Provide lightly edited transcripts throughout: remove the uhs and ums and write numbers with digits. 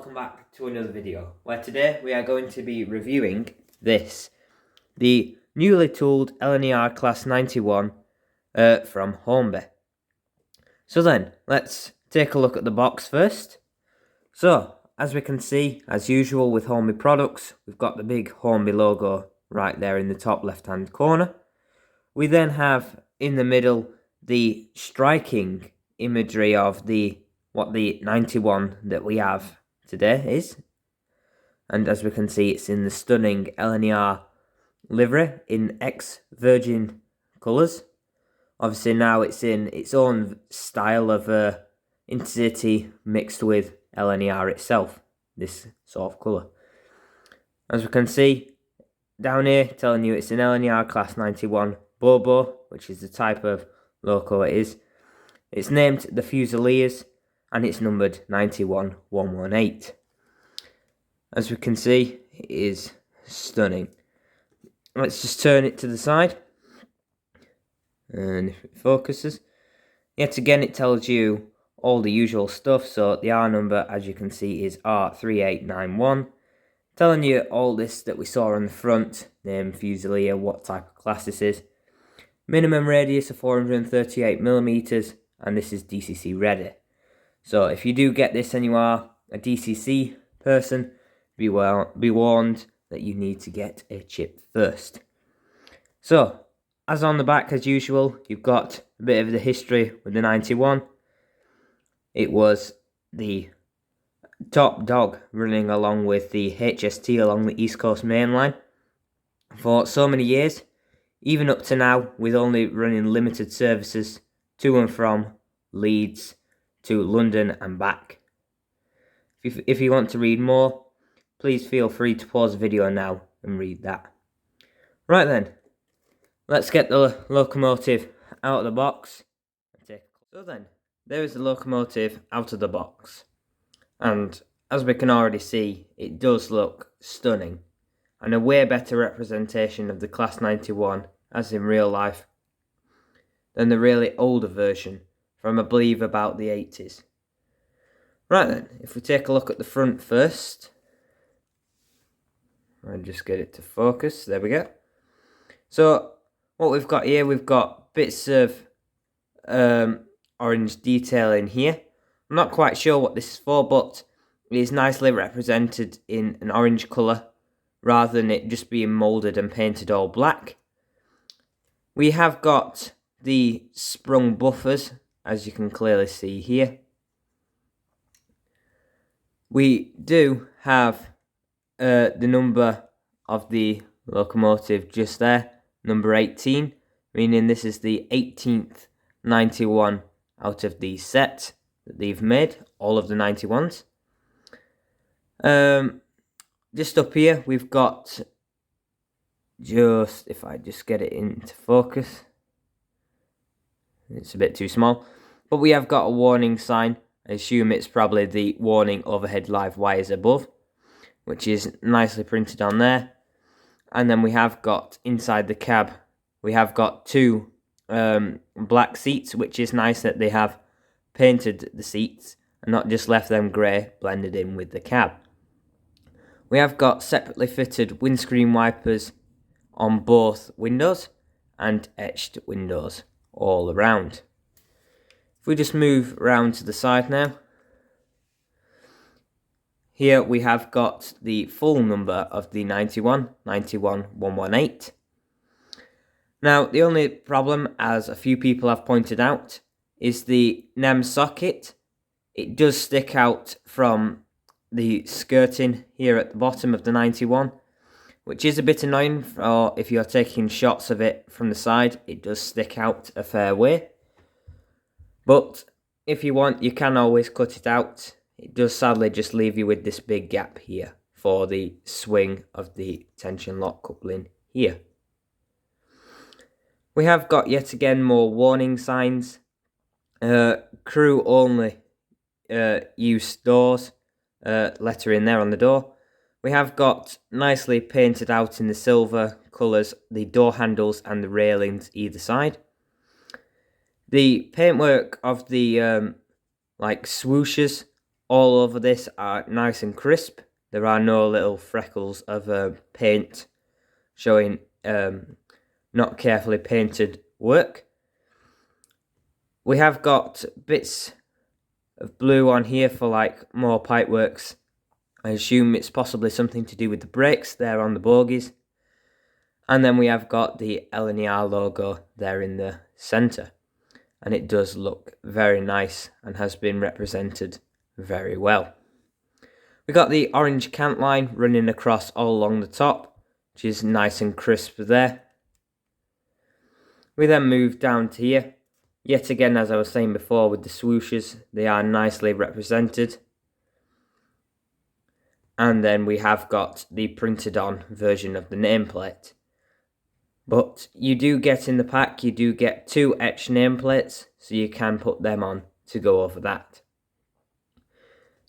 welcome back to another video, where today we are going to be reviewing the newly tooled LNER Class 91 from Hornby. So then, let's take a look at the box first. So, as we can see, as usual with Hornby products, we've got the big Hornby logo right there in the top left hand corner. We then have in the middle the striking imagery of what the 91 that we have today is. And as we can see, it's in the stunning LNER livery in ex-virgin colours. Obviously now it's in its own style of Intercity mixed with LNER itself, this sort of colour. As we can see down here, telling you it's an LNER Class 91 Bobo, which is the type of loco it is. It's named the Fusiliers and it's numbered 91118. As we can see, it is stunning. Let's just turn it to the side. And if it focuses, yet again it tells you all the usual stuff. So the R number, as you can see, is R3891. Telling you all this that we saw on the front, name, Fusilier, what type of class this is. Minimum radius of 438mm, and this is DCC ready. So if you do get this and you are a DCC person, be warned that you need to get a chip first. So, as on the back as usual, you've got a bit of the history with the 91. It was the top dog running along with the HST along the East Coast Main Line for so many years, even up to now, with only running limited services to and from Leeds to London and back. If you want to read more, please feel free to pause the video now and read that. Right then, let's get the locomotive out of the box. So then, there is the locomotive out of the box. And as we can already see, it does look stunning. And a way better representation of the Class 91, as in real life, than the really older version from I believe about the 80s. Right then, if we take a look at the front first. I'll just get it to focus, there we go. So, what we've got here, we've got bits of orange detailing here. I'm not quite sure what this is for, but it is nicely represented in an orange colour, rather than it just being moulded and painted all black. We have got the sprung buffers, as you can clearly see here. We do have the number of the locomotive just there, number 18, meaning this is the 18th 91 out of the set that they've made, all of the 91s. Just up here, we've got, if I just get it into focus, it's a bit too small, but we have got a warning sign. I assume it's probably the warning overhead live wires above, which is nicely printed on there. And then we have got inside the cab, we have got two black seats, which is nice that they have painted the seats and not just left them grey blended in with the cab. We have got separately fitted windscreen wipers on both windows and etched windows all around. If we just move around to the side now, here we have got the full number of the 91118. Now, the only problem, as a few people have pointed out, is the NEM socket. It does stick out from the skirting here at the bottom of the 91, which is a bit annoying for if you're taking shots of it from the side. It does stick out a fair way. But if you want, you can always cut it out. It does sadly just leave you with this big gap here for the swing of the tension lock coupling here. We have got yet again more warning signs. Crew only use doors, letter in there on the door. We have got nicely painted out in the silver colours the door handles and the railings either side. The paintwork of the like swooshes all over this are nice and crisp. There are no little freckles of paint showing not carefully painted work. We have got bits of blue on here for like more pipeworks. I assume it's possibly something to do with the brakes there on the bogies. And then we have got the LNER logo there in the centre. And it does look very nice and has been represented very well. We got the orange cant line running across all along the top, which is nice and crisp there. We then move down to here. Yet again, as I was saying before with the swooshes, they are nicely represented. And then we have got the printed on version of the nameplate. But you do get in the pack, you do get 2 etched nameplates, so you can put them on to go over that.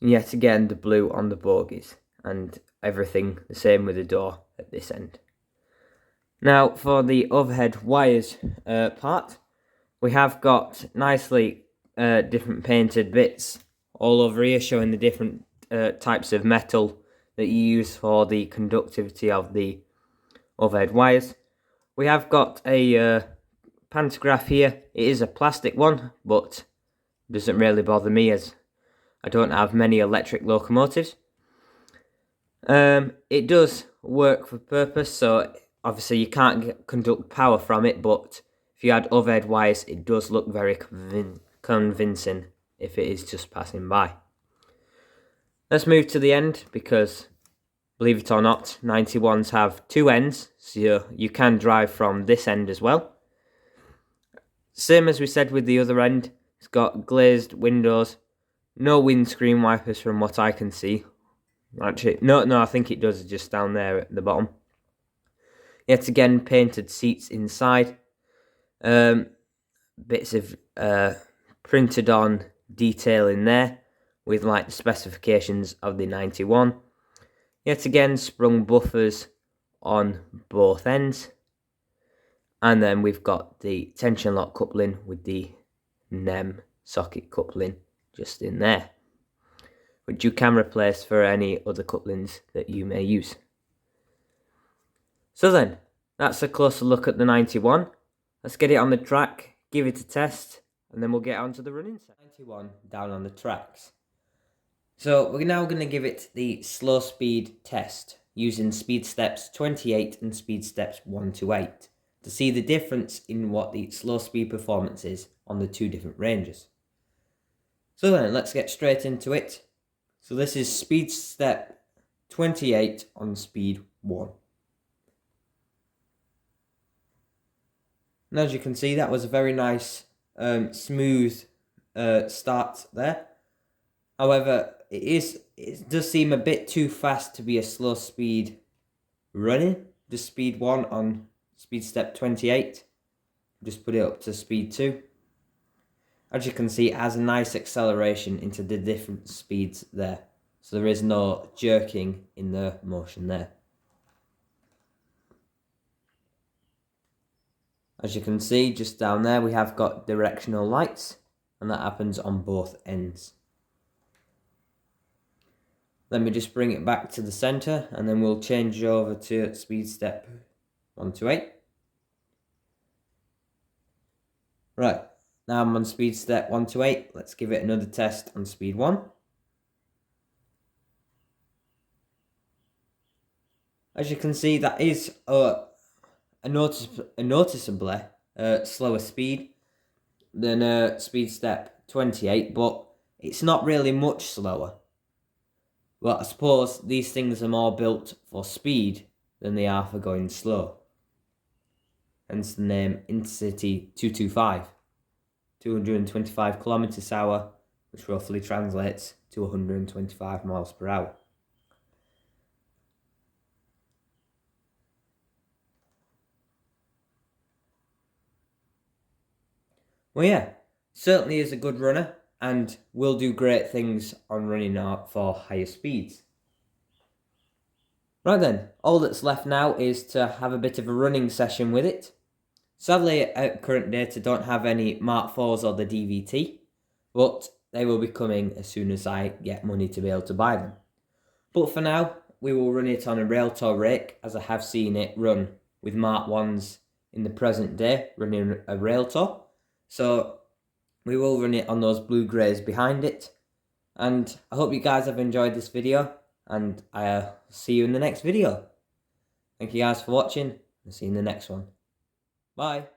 And yet again, the blue on the bogies, and everything the same with the door at this end. Now, for the overhead wires part, we have got nicely different painted bits all over here, showing the different types of metal that you use for the conductivity of the overhead wires. We have got a pantograph here. It is a plastic one, but it doesn't really bother me as I don't have many electric locomotives. It does work for purpose, so obviously you can't conduct power from it, but if you had overhead wires, it does look very convincing if it is just passing by. Let's move to the end, because believe it or not, 91s have 2 ends, so you can drive from this end as well. Same as we said with the other end, it's got glazed windows, no windscreen wipers from what I can see. Actually, no, I think it does, just down there at the bottom. Yet again, painted seats inside. Bits of printed on detail in there with like the specifications of the 91. Yet again, sprung buffers on both ends. And then we've got the tension lock coupling with the NEM socket coupling just in there, which you can replace for any other couplings that you may use. So then, that's a closer look at the 91. Let's get it on the track, give it a test, and then we'll get on to the running set. 91 down on the tracks. So we're now going to give it the slow speed test using speed steps 28 and speed steps 1 to 8 to see the difference in what the slow speed performance is on the 2 different ranges. So then let's get straight into it. So this is speed step 28 on speed 1. And as you can see, that was a very nice smooth start there. However, it does seem a bit too fast to be a slow speed running. The speed 1 on speed step 28. Just put it up to speed 2. As you can see, it has a nice acceleration into the different speeds there. So there is no jerking in the motion there. As you can see, just down there we have got directional lights, and that happens on both ends. Let me just bring it back to the centre, and then we'll change over to speed step 1 to 8. Right, now I'm on speed step 1 to 8. Let's give it another test on speed 1. As you can see, that is a noticeably slower speed than speed step 28, but it's not really much slower. Well, I suppose these things are more built for speed than they are for going slow. Hence the name Intercity 225. 225 kilometers per hour, which roughly translates to 125 miles per hour. Well, yeah, certainly is a good runner and will do great things on running out for higher speeds. Right then, all that's left now is to have a bit of a running session with it. Sadly, current data don't have any Mark 4s or the DVT, but they will be coming as soon as I get money to be able to buy them. But for now, we will run it on a rail tow rake, as I have seen it run with Mark 1s in the present day, running a rail tow. So we will run it on those blue greys behind it. And I hope you guys have enjoyed this video, and I'll see you in the next video. Thank you guys for watching, and see you in the next one. Bye.